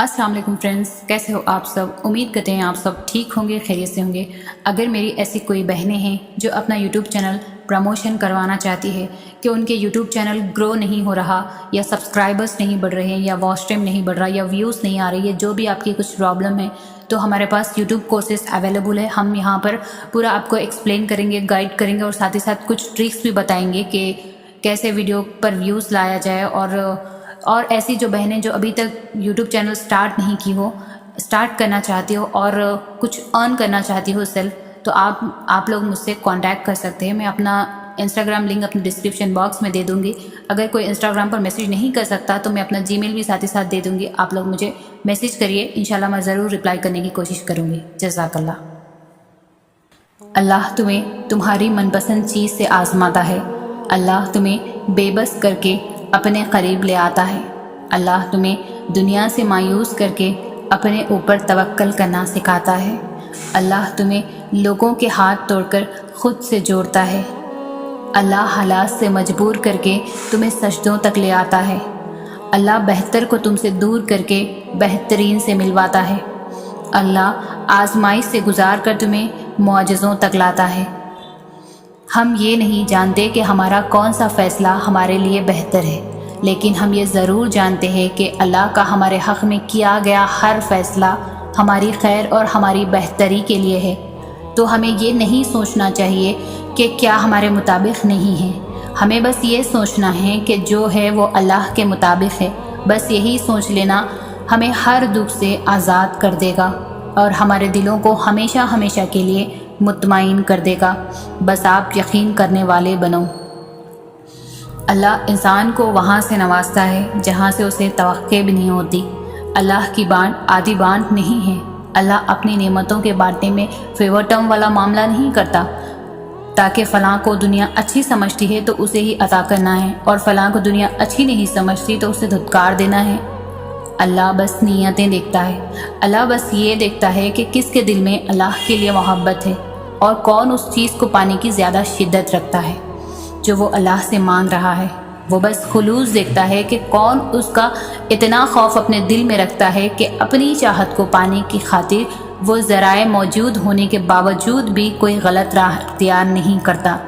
अस्सलाम वालेकुम फ्रेंड्स, कैसे हो आप सब। उम्मीद करते हैं आप सब ठीक होंगे, खैरियत से होंगे। अगर मेरी ऐसी कोई बहनें हैं जो अपना यूट्यूब चैनल प्रमोशन करवाना चाहती है कि उनके यूट्यूब चैनल ग्रो नहीं हो रहा, या सब्सक्राइबर्स नहीं बढ़ रहे हैं, या वॉच टाइम नहीं बढ़ रहा, या व्यूज़ नहीं आ रही है, जो भी आपकी कुछ प्रॉब्लम है, तो हमारे पास यूट्यूब कोर्सेज अवेलेबल है। हम यहाँ पर पूरा आपको एक्सप्लेन करेंगे, गाइड करेंगे और साथ ही साथ कुछ ट्रिक्स भी बताएंगे कि कैसे वीडियो पर व्यूज़ लाया जाए। और ऐसी जो बहनें जो अभी तक यूट्यूब चैनल स्टार्ट नहीं की हो, स्टार्ट करना चाहती हो और कुछ अर्न करना चाहती हो सेल्फ, तो आप लोग मुझसे कांटेक्ट कर सकते हैं। मैं अपना इंस्टाग्राम लिंक अपने डिस्क्रिप्शन बॉक्स में दे दूँगी। अगर कोई इंस्टाग्राम पर मैसेज नहीं कर सकता तो मैं अपना जीमेल भी साथ ही साथ दे दूँगी। आप लोग मुझे मैसेज करिए, इंशाल्लाह मैं ज़रूर रिप्लाई करने की कोशिश करूँगी। जज़ाकल्लाह। अल्लाह तुम्हें तुम्हारी मनपसंद चीज़ से आज़माता है। अल्लाह तुम्हें बेबस करके अपने करीब ले आता है। अल्लाह तुम्हें दुनिया से मायूस करके अपने ऊपर तवक्कल करना सिखाता है। अल्लाह तुम्हें लोगों के हाथ तोड़कर ख़ुद से जोड़ता है। अल्लाह हालात से मजबूर करके तुम्हें सजदों तक ले आता है। अल्लाह बेहतर को तुमसे दूर करके बेहतरीन से मिलवाता है। अल्लाह आजमाइश से गुजार कर तुम्हें मुआजिज़ों तक लाता है। हम ये नहीं जानते कि हमारा कौन सा फ़ैसला हमारे लिए बेहतर है, लेकिन हम ये ज़रूर जानते हैं कि अल्लाह का हमारे हक़ में किया गया हर फ़ैसला हमारी खैर और हमारी बेहतरी के लिए है। तो हमें ये नहीं सोचना चाहिए कि क्या हमारे मुताबिक नहीं है। हमें बस ये सोचना है कि जो है वो अल्लाह के मुताबिक है। बस यही सोच लेना हमें हर दुख से आज़ाद कर देगा और हमारे दिलों को हमेशा हमेशा के लिए मुतमईन कर देगा। बस आप यकीन करने वाले बनो। अल्लाह इंसान को वहाँ से नवाजता है जहाँ से उसे तवक्के भी नहीं होती। अल्लाह की बाँट आधी बाँट नहीं है। अल्लाह अपनी नेमतों के बांटने में फेवरटम वाला मामला नहीं करता, ताकि फ़लाँ को दुनिया अच्छी समझती है तो उसे ही अता करना है, और फ़लाँ को दुनिया अच्छी नहीं समझती तो उसे धुतकार देना है। अल्लाह बस नीयतें देखता है। अल्लाह बस ये देखता है कि किसके दिल में अल्लाह के लिए मोहब्बत है और कौन उस चीज़ को पाने की ज़्यादा शिद्दत रखता है जो वो अल्लाह से मांग रहा है। वो बस खुलूस देखता है कि कौन उसका इतना खौफ अपने दिल में रखता है कि अपनी चाहत को पाने की खातिर वो ज़राए मौजूद होने के बावजूद भी कोई गलत राह इख्तियार नहीं करता।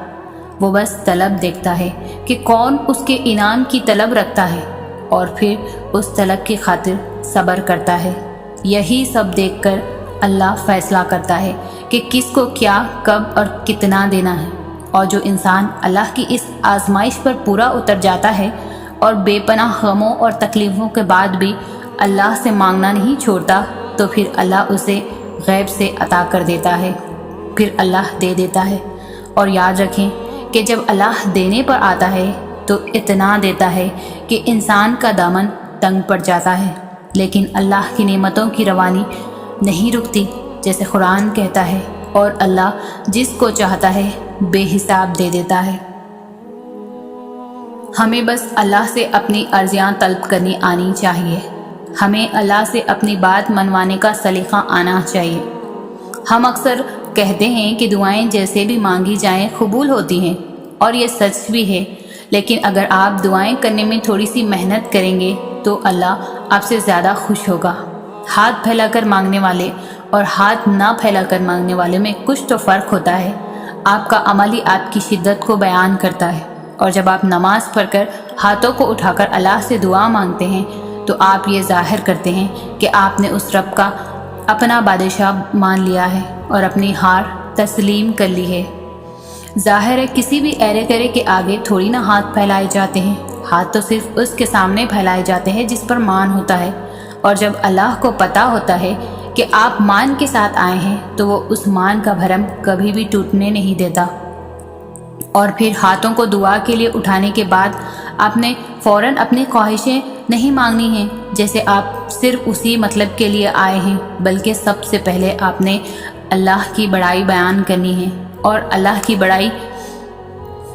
वो बस तलब देखता है कि कौन उसके इनाम की तलब रखता है और फिर उस तलब की खातिर सब्र करता है। यही सब देखकर अल्लाह फ़ैसला करता है कि किसको क्या, कब और कितना देना है। और जो इंसान अल्लाह की इस आजमाइश पर पूरा उतर जाता है और बेपनाह गमों और तकलीफ़ों के बाद भी अल्लाह से मांगना नहीं छोड़ता, तो फिर अल्लाह उसे गैब से अता कर देता है, फिर अल्लाह दे देता है। और याद रखें कि जब अल्लाह देने पर आता है तो इतना देता है कि इंसान का दामन तंग पड़ जाता है, लेकिन अल्लाह की नेमतों की रवानी नहीं रुकती, जैसे कुरान कहता है। और अल्लाह जिसको चाहता है बेहिसाब दे देता है। हमें बस अल्लाह से अपनी अर्जियां तलब करनी आनी चाहिए। हमें अल्लाह से अपनी बात मनवाने का सलीका आना चाहिए। हम अक्सर कहते हैं कि दुआएं जैसे भी मांगी जाएं कबूल होती हैं, और ये सच भी है। लेकिन अगर आप दुआएं करने में थोड़ी सी मेहनत करेंगे तो अल्लाह आपसे ज़्यादा खुश होगा। हाथ फैलाकर मांगने वाले और हाथ ना फैलाकर मांगने वाले में कुछ तो फ़र्क होता है। आपका अमल ही आपकी शिद्दत को बयान करता है। और जब आप नमाज़ पढ़कर हाथों को उठाकर अल्लाह से दुआ मांगते हैं तो आप ये ज़ाहिर करते हैं कि आपने उस रब का अपना बादशाह मान लिया है और अपनी हार तस्लीम कर ली है। ज़ाहिर है किसी भी ऐरे करे के आगे थोड़ी ना हाथ फैलाए जाते हैं। हाथ तो सिर्फ उसके सामने फैलाए जाते हैं जिस पर मान होता है। और जब अल्लाह को पता होता है कि आप मान के साथ आए हैं तो वो उस मान का भरम कभी भी टूटने नहीं देता। और फिर हाथों को दुआ के लिए उठाने के बाद आपने फ़ौरन अपनी ख्वाहिशें नहीं मांगनी हैं, जैसे आप सिर्फ उसी मतलब के लिए आए हैं, बल्कि सबसे पहले आपने अल्लाह की बड़ाई बयान करनी है। और अल्लाह की बड़ाई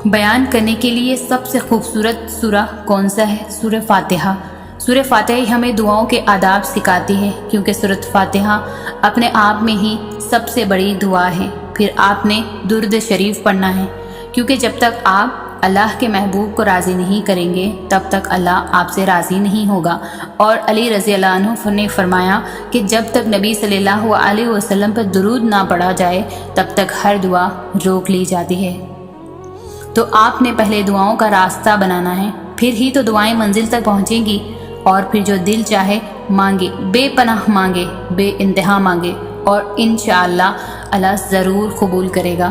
बयान करने के लिए सबसे खूबसूरत सूरा कौन सा है? सूरह फातिहा। सूरह फातिहा हमें दुआओं के आदाब सिखाती है, क्योंकि सूरह फातिहा अपने आप में ही सबसे बड़ी दुआ है। फिर आपने दुरूद शरीफ पढ़ना है, क्योंकि जब तक आप اللہ کے محبوب کو راضی نہیں کریں گے تب تک اللہ آپ سے راضی نہیں ہوگا۔ اور علی رضی اللہ عنہ نے فرمایا کہ جب تک نبی صلی اللہ علیہ وسلم پر درود نہ پڑھا جائے تب تک ہر دعا روک لی جاتی ہے۔ تو آپ نے پہلے دعاؤں کا راستہ بنانا ہے، پھر ہی تو دعائیں منزل تک پہنچیں گی۔ اور پھر جو دل چاہے مانگے، بے پناہ مانگے، بے انتہا مانگے، اور انشاءاللہ اللہ ضرور قبول کرے گا۔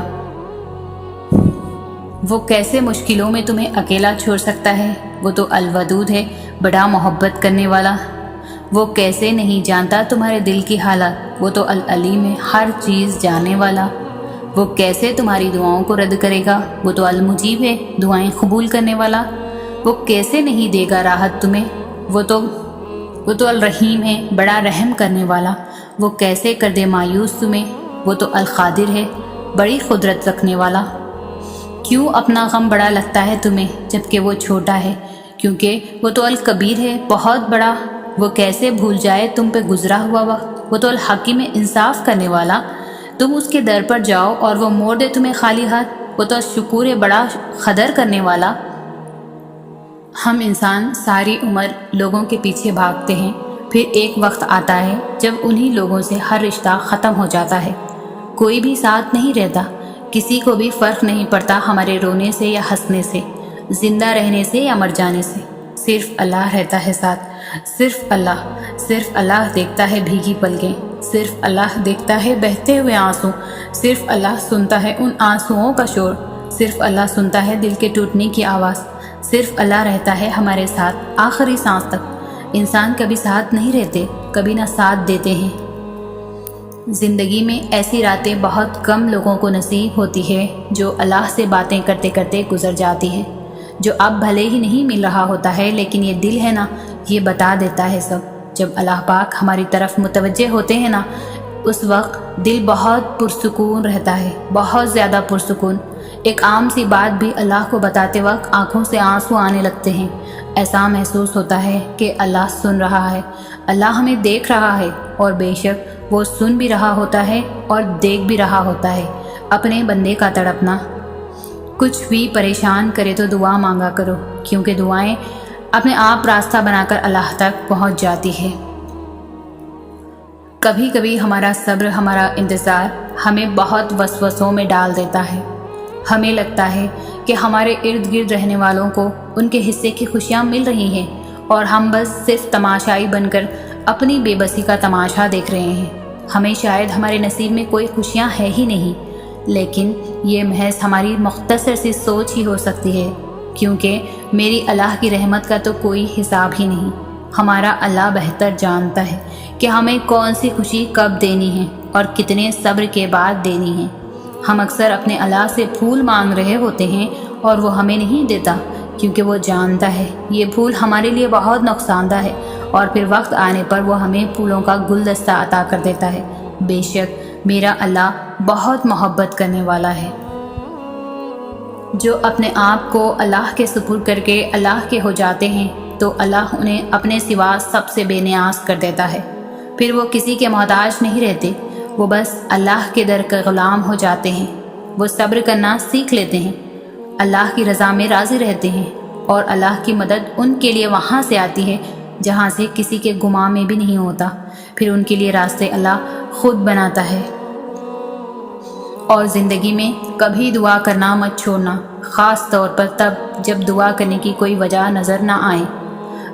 وہ کیسے مشکلوں میں تمہیں اکیلا چھوڑ سکتا ہے؟ وہ تو الودود ہے، بڑا محبت کرنے والا۔ وہ کیسے نہیں جانتا تمہارے دل کی حالت؟ وہ تو العلیم ہے، ہر چیز جاننے والا۔ وہ کیسے تمہاری دعاؤں کو رد کرے گا؟ وہ تو المجیب ہے، دعائیں قبول کرنے والا۔ وہ کیسے نہیں دے گا راحت تمہیں؟ وہ تو الرحیم ہے، بڑا رحم کرنے والا۔ وہ کیسے کر دے مایوس تمہیں؟ وہ تو القادر ہے، بڑی قدرت رکھنے والا۔ کیوں اپنا غم بڑا لگتا ہے تمہیں جبکہ وہ چھوٹا ہے؟ کیونکہ وہ تو الکبیر ہے، بہت بڑا۔ وہ کیسے بھول جائے تم پہ گزرا ہوا وقت؟ وہ تو الحکیم ہے، انصاف کرنے والا۔ تم اس کے در پر جاؤ اور وہ موڑ دے تمہیں خالی ہاتھ۔ وہ تو شکور ہے، بڑا قدر کرنے والا۔ ہم انسان ساری عمر لوگوں کے پیچھے بھاگتے ہیں، پھر ایک وقت آتا ہے جب انہی لوگوں سے ہر رشتہ ختم ہو جاتا ہے، کوئی بھی ساتھ نہیں رہتا، کسی کو بھی فرق نہیں پڑتا ہمارے رونے سے یا ہنسنے سے، زندہ رہنے سے یا مر جانے سے۔ صرف اللہ رہتا ہے ساتھ، صرف اللہ دیکھتا ہے بھیگی پلکیں، صرف اللہ دیکھتا ہے بہتے ہوئے آنسو، صرف اللہ سنتا ہے ان آنسوؤں کا شور، صرف اللہ سنتا ہے دل کے ٹوٹنے کی آواز، صرف اللہ رہتا ہے ہمارے ساتھ آخری سانس تک۔ انسان کبھی ساتھ نہیں رہتے، کبھی نہ ساتھ دیتے ہیں۔ زندگی میں ایسی راتیں بہت کم لوگوں کو نصیب ہوتی ہے جو اللہ سے باتیں کرتے کرتے گزر جاتی ہے، جو اب بھلے ہی نہیں مل رہا ہوتا ہے لیکن یہ دل ہے نا، یہ بتا دیتا ہے سب۔ جب اللہ پاک ہماری طرف متوجہ ہوتے ہیں نا، اس وقت دل بہت پرسکون رہتا ہے، بہت زیادہ پرسکون۔ ایک عام سی بات بھی اللہ کو بتاتے وقت آنکھوں سے آنسو آنے لگتے ہیں۔ ایسا محسوس ہوتا ہے کہ اللہ سن رہا ہے، اللہ ہمیں دیکھ رہا ہے، اور بے شک وہ سن بھی رہا ہوتا ہے اور دیکھ بھی رہا ہوتا ہے اپنے بندے کا تڑپنا۔ کچھ بھی پریشان کرے تو دعا مانگا کرو، کیونکہ دعائیں اپنے آپ راستہ بنا کر اللہ تک پہنچ جاتی ہے۔ کبھی کبھی ہمارا صبر، ہمارا انتظار ہمیں بہت وسوسوں میں ڈال دیتا ہے۔ ہمیں لگتا ہے کہ ہمارے ارد گرد رہنے والوں کو ان کے حصے کی خوشیاں مل رہی ہیں اور ہم بس صرف تماشائی بن کر اپنی بے بسی کا تماشا دیکھ رہے ہیں۔ ہمیں شاید ہمارے نصیب میں کوئی خوشیاں ہے ہی نہیں، لیکن یہ محض ہماری مختصر سی سوچ ہی ہو سکتی ہے، کیونکہ میری اللہ کی رحمت کا تو کوئی حساب ہی نہیں۔ ہمارا اللہ بہتر جانتا ہے کہ ہمیں کون سی خوشی کب دینی ہے اور کتنے صبر کے بعد دینی ہے۔ ہم اکثر اپنے اللہ سے پھول مانگ رہے ہوتے ہیں اور وہ ہمیں نہیں دیتا، کیونکہ وہ جانتا ہے یہ پھول ہمارے لیے بہت نقصان دہ ہے، اور پھر وقت آنے پر وہ ہمیں پھولوں کا گلدستہ عطا کر دیتا ہے۔ بے شک میرا اللہ بہت محبت کرنے والا ہے۔ جو اپنے آپ کو اللہ کے سپرد کر کے اللہ کے ہو جاتے ہیں تو اللہ انہیں اپنے سوا سب سے بے نیاز کر دیتا ہے۔ پھر وہ کسی کے محتاج نہیں رہتے، وہ بس اللہ کے در کے غلام ہو جاتے ہیں۔ وہ صبر کرنا سیکھ لیتے ہیں، اللہ کی رضا میں راضی رہتے ہیں، اور اللہ کی مدد ان کے لیے وہاں سے آتی ہے جہاں سے کسی کے گمان میں بھی نہیں ہوتا۔ پھر ان کے لیے راستے اللہ خود بناتا ہے۔ اور زندگی میں کبھی دعا کرنا مت چھوڑنا، خاص طور پر تب جب دعا کرنے کی کوئی وجہ نظر نہ آئے۔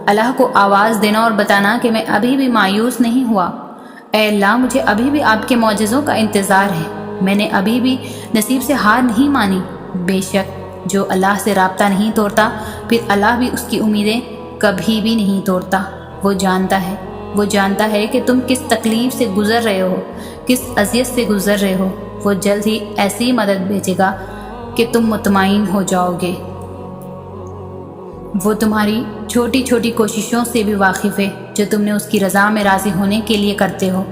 اللہ کو آواز دینا اور بتانا کہ میں ابھی بھی مایوس نہیں ہوا، اے اللہ مجھے ابھی بھی آپ کے معجزوں کا انتظار ہے، میں نے ابھی بھی نصیب سے ہار نہیں مانی۔ بے شک جو اللہ سے رابطہ نہیں توڑتا، پھر اللہ بھی اس کی امیدیں کبھی بھی نہیں توڑتا۔ وہ جانتا ہے کہ تم کس تکلیف سے گزر رہے ہو، کس اذیت سے گزر رہے ہو۔ وہ جلد ہی ایسی مدد بھیجے گا کہ تم مطمئن ہو جاؤ گے۔ وہ تمہاری چھوٹی چھوٹی کوششوں سے بھی واقف ہے جو تم نے اس کی رضا میں راضی ہونے کے لیے کرتے ہو۔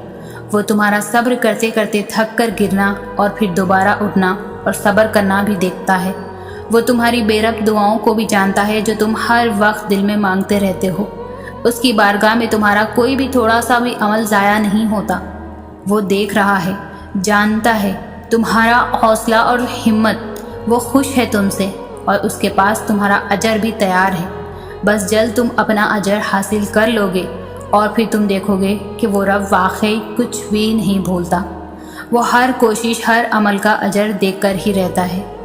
وہ تمہارا صبر کرتے کرتے تھک کر گرنا اور پھر دوبارہ اٹھنا اور صبر کرنا بھی دیکھتا ہے۔ وہ تمہاری بے ربط دعاؤں کو بھی جانتا ہے جو تم ہر وقت دل میں مانگتے رہتے ہو۔ اس کی بارگاہ میں تمہارا کوئی بھی تھوڑا سا بھی عمل ضائع نہیں ہوتا۔ وہ دیکھ رہا ہے، جانتا ہے تمہارا حوصلہ اور ہمت، وہ خوش ہے تم سے، اور اس کے پاس تمہارا اجر بھی تیار ہے۔ بس جلد تم اپنا اجر حاصل کر لو گے اور پھر تم دیکھو گے کہ وہ رب واقعی کچھ بھی نہیں بھولتا۔ وہ ہر کوشش، ہر عمل کا اجر دیکھ کر ہی رہتا ہے۔